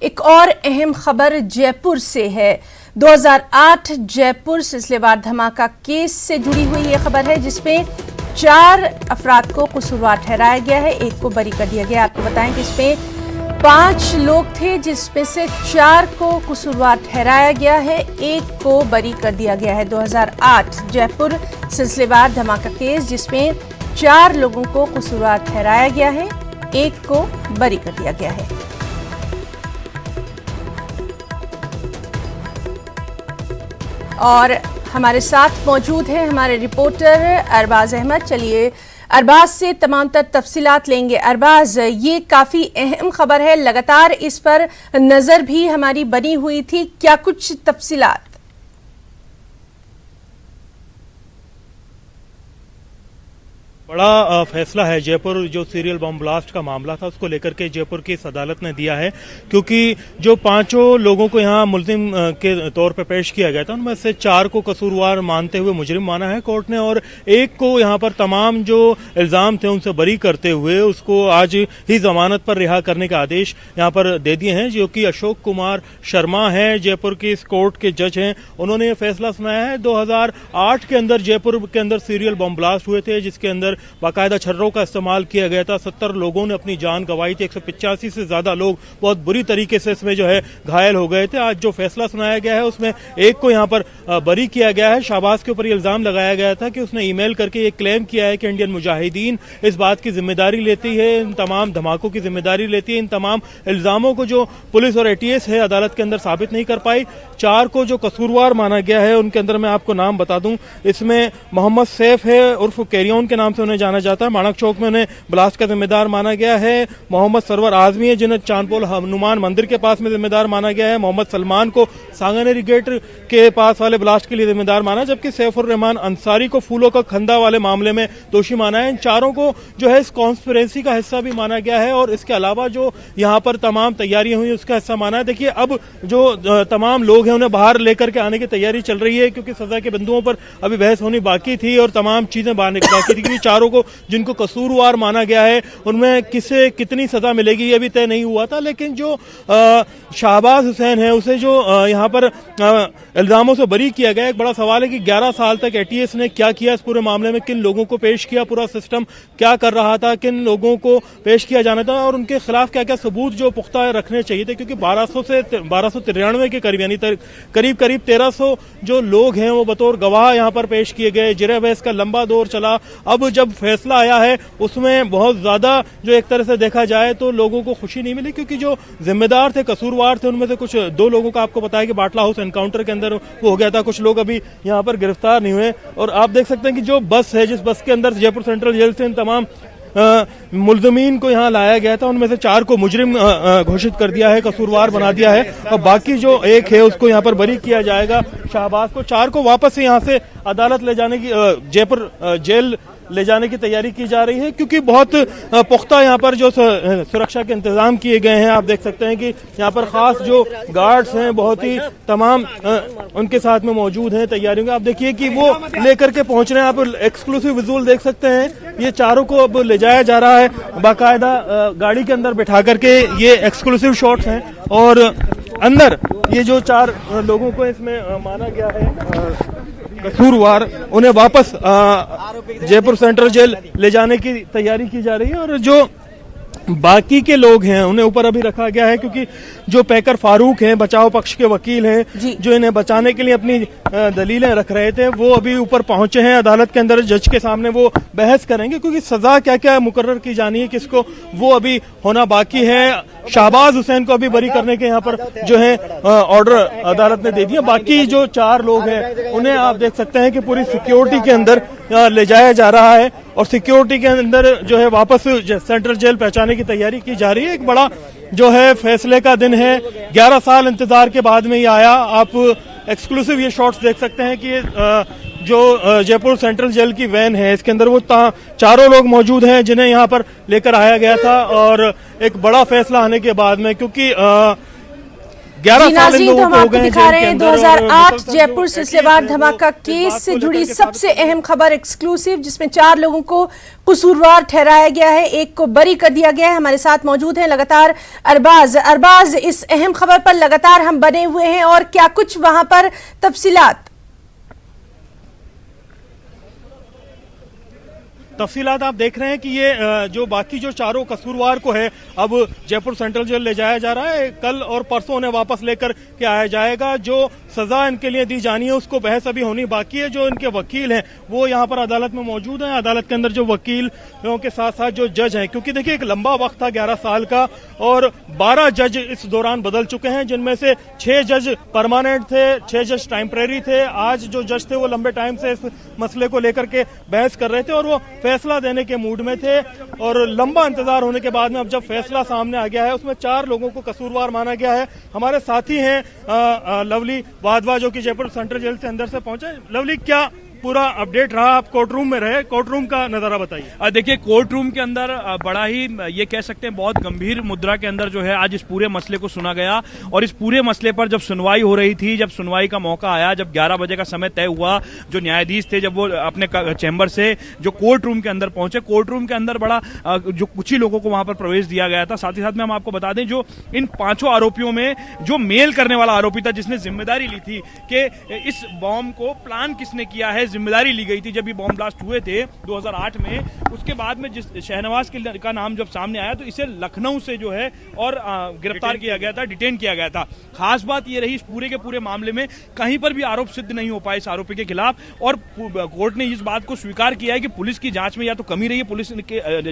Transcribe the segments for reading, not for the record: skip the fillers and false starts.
एक और अहम खबर जयपुर से है। 2008 जयपुर सिलसिलेवार धमाका केस से जुड़ी हुई ये खबर है, जिसमें 4 अफराद को कसूरवार ठहराया गया है, 1 को बरी कर दिया गया। आपको बताएं कि इसमें 5 लोग थे, जिसमें से 4 को कसूरवार ठहराया गया है, 1 को बरी कर दिया गया है। 2008 जयपुर सिलसिलेवार धमाका केस, जिसमें 4 लोगों को कसूरवार ठहराया गया है, 1 को बरी कर दिया गया है। और हमारे साथ मौजूद हैं हमारे रिपोर्टर अरबाज अहमद। चलिए अरबाज से तमाम तर तफसीलात लेंगे। अरबाज, ये काफ़ी अहम खबर है, लगातार इस पर नज़र भी हमारी बनी हुई थी, क्या कुछ तफसीलात? बड़ा फैसला है जयपुर जो सीरियल बम ब्लास्ट का मामला था उसको लेकर के जयपुर की इस अदालत ने दिया है, क्योंकि जो 5 लोगों को यहाँ मुल्जिम के तौर पर पेश किया गया था उनमें से 4 को कसूरवार मानते हुए मुजरिम माना है कोर्ट ने, और 1 को यहाँ पर तमाम जो इल्जाम थे उनसे बरी करते हुए उसको आज ही जमानत पर रिहा करने का आदेश यहाँ पर दे दिए हैं, जो कि अशोक कुमार शर्मा है, जयपुर की इस कोर्ट के जज हैं। उन्होंने ये फैसला सुनाया है 2008 के अंदर जयपुर के अंदर सीरियल बम ब्लास्ट हुए थे, जिसके अंदर बाकायदा छर्रों का इस्तेमाल किया गया था। 70 लोगों ने अपनी जान गंवाई थी, 185 से ज्यादा लोग बहुत बुरी तरीके से इसमें जो है घायल हो गए थे। आज जो फैसला सुनाया गया है उसमें 1 को यहाँ पर बरी किया गया है। शाहबाज के ऊपर इल्जाम लगाया गया था कि उसने ईमेल करके ये क्लेम किया है कि इंडियन मुजाहिदीन इस बात की जिम्मेदारी लेती है, इन तमाम धमाकों की जिम्मेदारी लेती है। इन तमाम इल्जामों को जो पुलिस और एटीएस है अदालत के अंदर साबित नहीं कर पाई। 4 को जो कसूरवार माना गया है उनके अंदर मैं आपको नाम बता दूं, इसमें मोहम्मद सैफ है उर्फ कैरियन के नाम से उन्हें जाना जाता है, माणक चौक में उन्हें ब्लास्ट का जिम्मेदार माना गया है। मोहम्मद सरवर आजमी है जिन्हें चांदपोल हनुमान मंदिर के पास में जिम्मेदार माना गया है। मोहम्मद सलमान को सांगानेरी गेट के पास वाले ब्लास्ट के लिए जिम्मेदार माना, जबकि सैफुर रहमान अंसारी को फूलों का खंदा वाले मामले में दोषी माना है। इन 4 को जो है इस कॉन्स्पिरेसी का हिस्सा भी माना गया है, और इसके अलावा जो यहाँ पर तमाम तैयारियां हुई उसका हिस्सा माना है। देखिए अब जो तमाम लोग हैं उन्हें बाहर लेकर के आने की तैयारी चल रही है, क्योंकि सजा के बिंदुओं पर अभी बहस होनी बाकी थी और तमाम चीजें बाकी थी, क्योंकि 4 को जिनको कसूरवार माना गया है उनमें किसे कितनी सजा मिलेगी ये भी तय नहीं हुआ था। लेकिन जो शाहबाज हुसैन है उसे जो यहाँ पर इल्जामों से बरी किया गया, एक बड़ा सवाल है कि 11 साल तक एटीएस ने क्या किया इस पूरे मामले में, किन लोगों को पेश किया, पूरा सिस्टम क्या कर रहा था, किन लोगों को पेश किया जाना था और उनके खिलाफ क्या क्या सबूत जो पुख्ता रखने चाहिए थे, क्योंकि 1293 के करीब यानी करीब 1300 जो लोग हैं वो बतौर गवाह यहाँ पर पेश किए गए। जिरह बहस का लंबा दौर चला। अब जब फैसला आया है उसमें बहुत ज्यादा जो एक तरह से देखा जाए तो लोगों को खुशी नहीं मिली, क्योंकि जो जिम्मेदार थे कसूरवार थे उनमें से कुछ 2 लोगों का आपको बताया कि बाटला हाउस एनकाउंटर के अंदर वो हो गया था, कुछ लोग अभी यहाँ पर गिरफ्तार नहीं हुए। और आप देख सकते हैं कि जो बस है, जिस बस के अंदर जयपुर सेंट्रल जेल से इन तमाम मुल्ज़मीन को यहाँ लाया गया था उनमें से 4 को मुजरिम घोषित कर दिया है, कसूरवार बना दिया है, और बाकी जो 1 है उसको यहाँ पर बरी किया जाएगा। शाहबाज को 4 को वापस यहाँ से अदालत ले जाने की जयपुर जेल ले जाने की तैयारी की जा रही है, क्योंकि बहुत पुख्ता यहाँ पर जो सुरक्षा के इंतजाम किए गए हैं। आप देख सकते हैं कि यहाँ पर खास जो गार्ड्स हैं बहुत ही तमाम उनके साथ में मौजूद हैं तैयारियों में। आप देखिए कि वो लेकर के पहुंच रहे हैं, आप एक्सक्लूसिव विजुअल देख सकते हैं। ये 4 को अब ले जाया जा रहा है बाकायदा गाड़ी के अंदर बैठा करके, ये एक्सक्लूसिव शॉट्स हैं, और अंदर ये जो 4 लोगों को इसमें माना गया है कसूरवार, उन्हें वापस जयपुर सेंट्रल जेल ले जाने की तैयारी की जा रही है। और जो बाकी के लोग हैं उन्हें ऊपर अभी रखा गया है, क्योंकि जो पैकर फारूक हैं बचाव पक्ष के वकील हैं जो इन्हें बचाने के लिए अपनी दलीलें रख रहे थे, वो अभी ऊपर पहुंचे हैं अदालत के अंदर। जज के सामने वो बहस करेंगे, क्योंकि सजा क्या क्या मुकर्रर की जानी है किसको, वो अभी होना बाकी है। शाहबाज हुसैन को अभी बरी करने के यहाँ पर जो है ऑर्डर अदालत ने दे दिया। बाकी जो 4 लोग हैं उन्हें आप देख सकते हैं कि पूरी सिक्योरिटी के अंदर ले जाया जा रहा है, और सिक्योरिटी के अंदर जो है वापस सेंट्रल जेल पहुंचाने की तैयारी की जा रही है। एक बड़ा जो है फैसले का दिन है, 11 साल इंतजार के बाद में ये आया। आप एक्सक्लूसिव ये शॉट्स देख सकते हैं कि जो जयपुर सेंट्रल जेल की वैन है इसके अंदर वो 4 लोग मौजूद हैं जिन्हें यहाँ पर लेकर आया गया था। और एक बड़ा फैसला आने के बाद में, क्योंकि 11 जी साल इन नाज़रीन, तो लोगों हम को हो आपको गए दिखा रहे हैं 2008 मुसलसल जयपुर जो सिलसिलेवार ATS है, धमाका वो इस केस बात से को जुड़ी लेकर के सबसे अहम खबर एक्सक्लूसिव, जिसमें 4 लोगों को कसूरवार ठहराया गया है, एक को बरी कर दिया गया है। हमारे साथ मौजूद हैं लगातार अरबाज। इस अहम खबर पर लगातार हम बने हुए हैं और क्या कुछ वहां पर तफसीलात? तफसीलात आप देख रहे हैं कि ये जो बाकी जो चारों कसूरवार को है अब जयपुर सेंट्रल जेल ले जाया जा रहा है। कल और परसों उन्हें वापस लेकर के आया जाएगा। जो सजा इनके लिए दी जानी है उसको बहस अभी होनी बाकी है। जो इनके वकील हैं वो यहाँ पर अदालत में मौजूद हैं। अदालत के अंदर जो वकीलों के साथ साथ जो जज हैं, क्योंकि देखिए एक लंबा वक्त था 11 साल का और 12 जज इस दौरान बदल चुके हैं, जिनमें से 6 जज परमानेंट थे, 6 जज टेम्परेरी थे। आज जो जज थे वो लंबे टाइम से इस मसले को लेकर के बहस कर रहे थे और वो फैसला देने के मूड में थे। और लंबा इंतजार होने के बाद में अब जब फैसला सामने आ गया है, उसमें 4 लोगों को कसूरवार माना गया है। हमारे साथी हैं लवली वाधवा, जो कि जयपुर सेंट्रल जेल से अंदर से पहुंचे। लवली, क्या पूरा अपडेट रहा? आप कोर्ट रूम में रहे, कोर्ट रूम का नजारा बताइए। देखिए, कोर्ट रूम के अंदर बड़ा ही ये कह सकते हैं बहुत गंभीर मुद्रा के अंदर जो है आज इस पूरे मसले को सुना गया। और इस पूरे मसले पर जब सुनवाई हो रही थी, जब सुनवाई का मौका आया, जब 11 बजे का समय तय हुआ, जो न्यायाधीश थे जब वो अपने चैम्बर से जो कोर्ट रूम के अंदर पहुंचे, कोर्ट रूम के अंदर बड़ा जो कुछ ही लोगों को वहां पर प्रवेश दिया गया था। साथ ही साथ में हम आपको बता दें, जो इन 5 आरोपियों में जो मेल करने वाला आरोपी था, जिसने जिम्मेदारी ली थी कि इस बॉम्ब को प्लान किसने किया है, जिम्मेदारी ली गई थी जब ये बॉम्ब ब्लास्ट हुए थे 2008 में। उसके बाद में जिस शहनवाज का नाम जब सामने आया तो इसे लखनऊ से जो है और गिरफ्तार किया गया था, डिटेन किया गया था। खास बात ये रही इस पूरे के पूरे मामले में कहीं पर भी आरोप सिद्ध नहीं हो पाए इस आरोपी के खिलाफ। और कोर्ट ने इस बात को स्वीकार किया है कि पुलिस की जांच में या तो कमी रही है। पुलिस के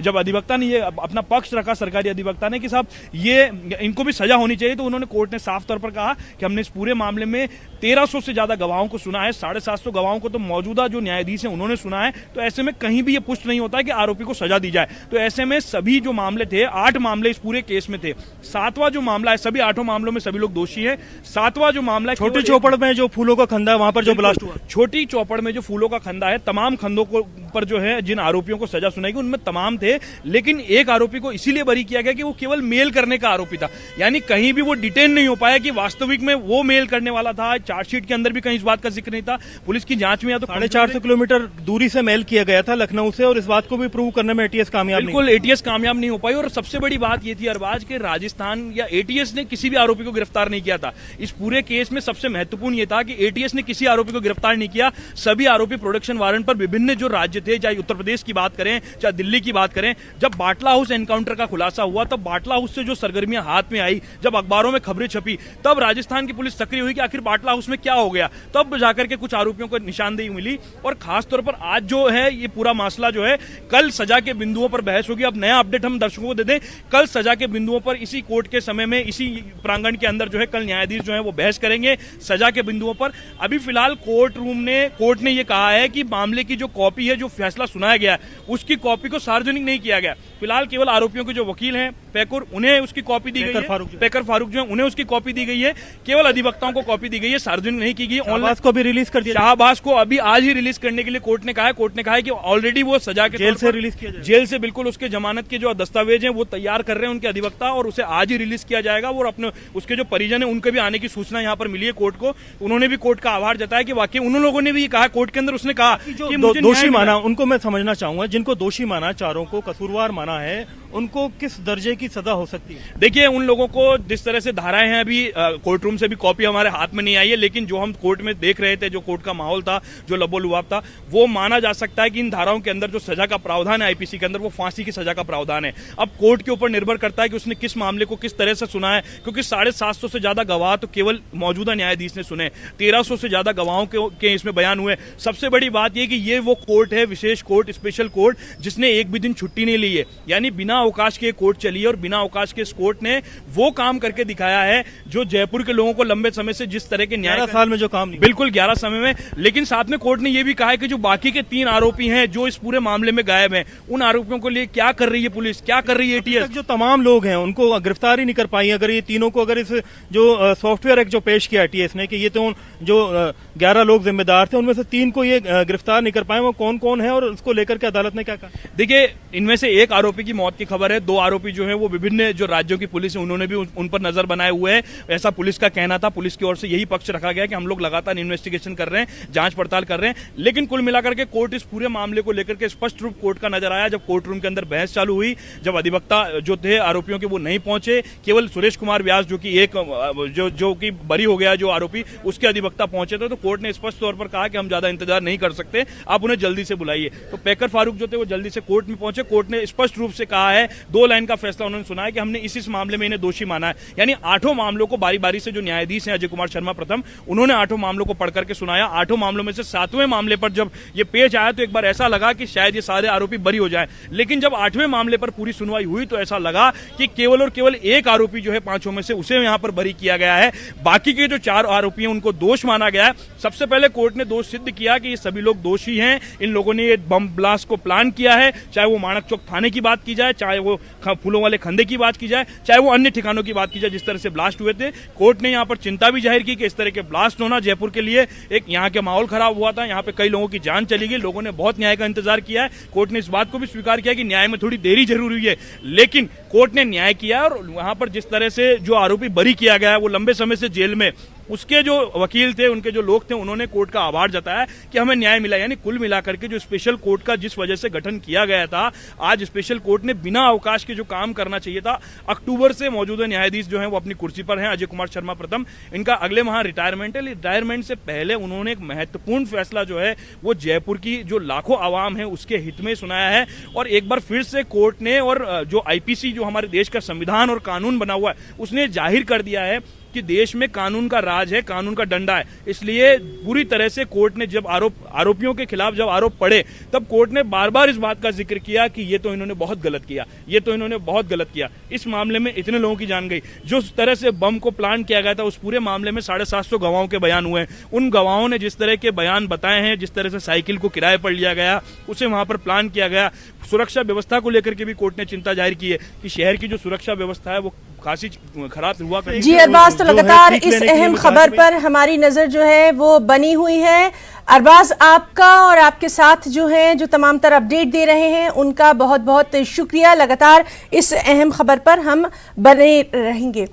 जब अधिवक्ता ने ये अपना पक्ष रखा, सरकारी अधिवक्ता ने, कि साहब ये इनको भी सजा होनी चाहिए, तो उन्होंने कोर्ट ने साफ तौर पर कहा कि हमने इस पूरे मामले में 1300 से ज्यादा गवाहों को सुना है, 750 गवाहों को तो मौजूदा जो न्यायाधीश हैं उन्होंने सुना है। तो ऐसे में कहीं भी ये पुष्ट नहीं होता है कि आरोपी को सजा दी जाए। तो ऐसे में सभी जो मामले थे, 8 मामले इस पूरे केस में थे। 7वां जो मामला है, सभी 8 मामलों में सभी लोग दोषी हैं। 7वां जो मामला है, छोटी चौपड़ में जो फूलों का खंदा है वहां पर जो ब्लास्ट हुआ, छोटी चौपड़ में जो फूलों का खंदा है, तमाम खंदों को पर जो है जिन आरोपियों को सजा सुनाई गई उनमें तमाम थे, लेकिन एक आरोपी को इसीलिए बरी किया गया कि वो केवल मेल करने का आरोपी था। यानी कहीं भी वो डिटेन नहीं हो पाया कि वास्तविक में वो मेल करने वाला था। चार्जशीट के अंदर भी कहीं इस बात का जिक्र नहीं था। पुलिस की जांच में या तो 450 किलोमीटर दूरी से मेल किया गया था लखनऊ से, और इस बात को भी प्रूव करने में एटीएस कामयाब नहीं। बिल्कुल, एटीएस कामयाब नहीं हो पाई। और सबसे बड़ी बात ये थी अरबाज के राजस्थान या एटीएस ने किसी भी आरोपी को गिरफ्तार नहीं किया था। इस पूरे केस में सबसे महत्वपूर्ण ये था कि एटीएस ने किसी आरोपी को गिरफ्तार नहीं किया। सभी आरोपी प्रोडक्शन वारंट पर विभिन्न जो राज्य थे, चाहे उत्तर प्रदेश की बात करें चाहे दिल्ली की बात करें। जब बाटला हाउस एनकाउंटर का खुलासा हुआ, तब बाटला हाउस से जो सरगर्मियां हाथ में आई, जब अखबारों में खबरें छपी, तब राजस्थान की पुलिस सक्रिय हुई कि आखिर बाटला हाउस में क्या हो गया। तब जाकर के कुछ आरोपियों को निशानदेही मिली। और खासतौर पर आज जो है ये पूरा मामला जो है, कल सजा के बिंदुओं पर बहस होगी। अब नया अपडेट हम दर्शकों को दे दें, कल सजा के बिंदुओं पर इसी कोर्ट के समय में, इसी प्रांगण के अंदर जो है कल न्यायाधीश जो है वो बहस करेंगे सजा के बिंदुओं पर। अभी फिलहाल कोर्ट ने ये कहा है कि मामले की जो कॉपी है, जो फैसला सुनाया गया है, उसकी कॉपी को सार्वजनिक नहीं किया गया। फिलहाल केवल आरोपियों के जो वकील हैं पैकुर, उन्हें उसकी कॉपी दी गई है। पैकर फारूक जो है उन्हें उसकी कॉपी दी गई है। केवल अधिवक्ताओं को कॉपी दी गई है, सार्वजनिक नहीं की गई। शाहबाज को भी रिलीज कर दिया, शाहबाज को अभी आज ही रिलीज करने के लिए कोर्ट ने कहा है कि ऑलरेडी वो सजा के जेल से रिलीज किया जाएगा। जेल से बिल्कुल उसके जमानत के जो दस्तावेज हैं वो तैयार कर रहे हैं उनके अधिवक्ता, और उसे आज ही रिलीज किया जाएगा। और अपने उसके जो परिजन है उनके भी आने की सूचना यहाँ पर मिली है कोर्ट को। उन्होंने भी कोर्ट का आभार जताया कि वाकई उन लोगों ने भी कहा कोर्ट के अंदर, उसने कहा कि मुझे दोषी माना, उनको मैं समझना चाहूंगा, जिनको दोषी माना, चारों को कसूरवार माना है, उनको किस दर्जे की सजा हो सकती है? देखिए, उन लोगों को जिस तरह से धाराएं हैं, अभी कोर्ट रूम से भी कॉपी हमारे हाथ में नहीं आई है, लेकिन जो हम कोर्ट में देख रहे थे, जो कोर्ट का माहौल था, जो लबो-लुबाब था, वो माना जा सकता है कि इन धाराओं के अंदर जो सजा का प्रावधान है आईपीसी के अंदर, वो फांसी की सजा का प्रावधान है। अब कोर्ट के ऊपर निर्भर करता है कि उसने किस मामले को किस तरह से सुना है, क्योंकि 750 से ज्यादा गवाह तो केवल मौजूदा न्यायाधीश ने सुने, 1300 से ज्यादा गवाहों के इसमें बयान हुए। सबसे बड़ी बात यह कि ये वो कोर्ट है, विशेष कोर्ट, स्पेशल कोर्ट, जिसने एक भी दिन छुट्टी नहीं ली है। यानी बिना अवकाश के कोर्ट चली है, और बिना अवकाश के इस कोर्ट ने वो काम करके दिखाया है जो जयपुर के लोगों को लंबे समय से जिस तरह के 11 साल में जो काम नहीं, बिल्कुल 11 समय में। लेकिन साथ में कोर्ट ने यह भी कहा है कि जो बाकी के 3 आरोपी हैं जो इस पूरे मामले में गायब हैं, उन आरोपियों को लिए क्या कर रही है पुलिस, क्या कर रही है एटीएस? जो तमाम लोग हैं उनको गिरफ्तार ही नहीं कर पाई। अगर ये तीनों को, अगर इस जो सॉफ्टवेयर एक्ट जो पेश किया एटीएस ने कि ये तो जो 11 लोग जिम्मेदार थे, उनमें से 3 को ये गिरफ्तार नहीं कर पाए, वो कौन कौन है और उसको लेकर के अदालत ने क्या कहा? देखिए, इनमें से एक आरोपी की मौत के की खबर है, 2 आरोपी जो है वो विभिन्न जो राज्यों की पुलिस है उन्होंने भी उन पर नजर बनाए हुए हैं, ऐसा पुलिस का कहना था। पुलिस की ओर से यही पक्ष रखा गया कि हम लोग लगातार इन्वेस्टिगेशन कर रहे हैं, जांच पड़ताल कर रहे हैं। लेकिन कुल मिलाकर के कोर्ट इस पूरे मामले को लेकर के स्पष्ट रूप कोर्ट का नजर आया जब कोर्ट रूम के अंदर बहस चालू हुई, जब अधिवक्ता जो थे आरोपियों के वो नहीं पहुंचे, केवल सुरेश कुमार व्यास जो कि जो कि बरी हो गया जो आरोपी, उसके अधिवक्ता पहुंचे थे। तो कोर्ट ने स्पष्ट तौर पर कहा कि हम ज्यादा इंतजार नहीं कर सकते, आप उन्हें जल्दी से बुलाइए। तो पैकर फारूक जो थे वो जल्दी से कोर्ट में पहुंचे। कोर्ट ने स्पष्ट रूप से कहा है, 2 लाइन का फैसला उन्होंने सुना है कि हमने इस मामले में इन्हें दोषी माना है। यानी 8 मामलों को बारी बारी से जो न्यायाधीश हैं अजय कुमार शर्मा प्रथम, उन्होंने 8 मामलों को पढ़ करके सुनाया। 8 मामलों में से 7वें मामले पर जब ये पेश आया तो एक बार ऐसा लगा कि शायद ये सारे आरोपी बरी हो जाएं। लेकिन जब 8वें मामले पर पूरी सुनवाई हुई तो ऐसा लगा कि केवल और केवल एक आरोपी जो है 5 में से, उसे यहां पर बरी किया गया है। बाकी के जो 4 आरोपी हैं उनको दोष माना गया है। सबसे पहले कोर्ट ने दोष सिद्ध किया कि ये सभी लोग दोषी हैं, इन लोगों ने ये बम ब्लास्ट को प्लान किया है, चाहे वो माणक चौक थाने की बात की जाए, चाहे वो फूलों वाले खंदे की बात की जाए, चाहे वो अन्य ठिकानों की बात की जाए जिस तरह से ब्लास्ट हुए थे। कोर्ट ने यहां पर चिंता भी जाहिर की कि इस तरह के ब्लास्ट होना जयपुर के लिए एक यहाँ के माहौल खराब हुआ था, यहाँ पे कई लोगों की जान चली गई, लोगों ने बहुत न्याय का इंतजार किया है। कोर्ट ने इस बात को भी स्वीकार किया कि न्याय में थोड़ी देरी जरूर हुई है, लेकिन कोर्ट ने न्याय किया। और वहां पर जिस तरह से जो आरोपी बरी किया गया है, वो लंबे समय से जेल में, उसके जो वकील थे, उनके जो लोग थे, उन्होंने कोर्ट का आभार जताया कि हमें न्याय मिला। यानी कुल मिलाकर के जो स्पेशल कोर्ट का जिस वजह से गठन किया गया था, आज स्पेशल कोर्ट ने बिना अवकाश के जो काम करना चाहिए था, अक्टूबर से मौजूदा न्यायाधीश जो हैं वो अपनी कुर्सी पर हैं, अजय कुमार शर्मा प्रथम, इनका अगले माह रिटायरमेंट है। रिटायरमेंट से पहले उन्होंने एक महत्वपूर्ण फैसला जो है वो जयपुर की जो लाखों आवाम है उसके हित में सुनाया है। और एक बार फिर से कोर्ट ने, और जो आईपीसी जो हमारे देश का संविधान और कानून बना हुआ है, उसने जाहिर कर दिया है कि देश में कानून का राज है, कानून का डंडा है। इसलिए पूरी तरह से कोर्ट ने जब आरोपियों के खिलाफ जब आरोप पड़े, तब कोर्ट ने बार बार इस बात का जिक्र किया कि ये तो इन्होंने बहुत गलत किया, ये तो इन्होंने बहुत गलत किया। इस मामले में इतने लोगों की जान गई, जो तरह से बम को प्लान किया गया था, उस पूरे मामले में 750 गवाहों के बयान हुए हैं। उन गवाहों ने जिस तरह के बयान बताए हैं, जिस तरह से साइकिल को किराए पर लिया गया, उसे वहां पर प्लान किया गया, सुरक्षा व्यवस्था को लेकर के भी कोर्ट ने चिंता जाहिर की है कि शहर की जो सुरक्षा व्यवस्था है वो खासी खराब हुआ। जी अरबाज, तो लगातार इस अहम खबर पर हमारी नजर जो है वो बनी हुई है। अरबाज, आपका और आपके साथ जो है जो तमाम तरह अपडेट दे रहे हैं उनका बहुत बहुत शुक्रिया। लगातार इस अहम खबर पर हम बने रहेंगे।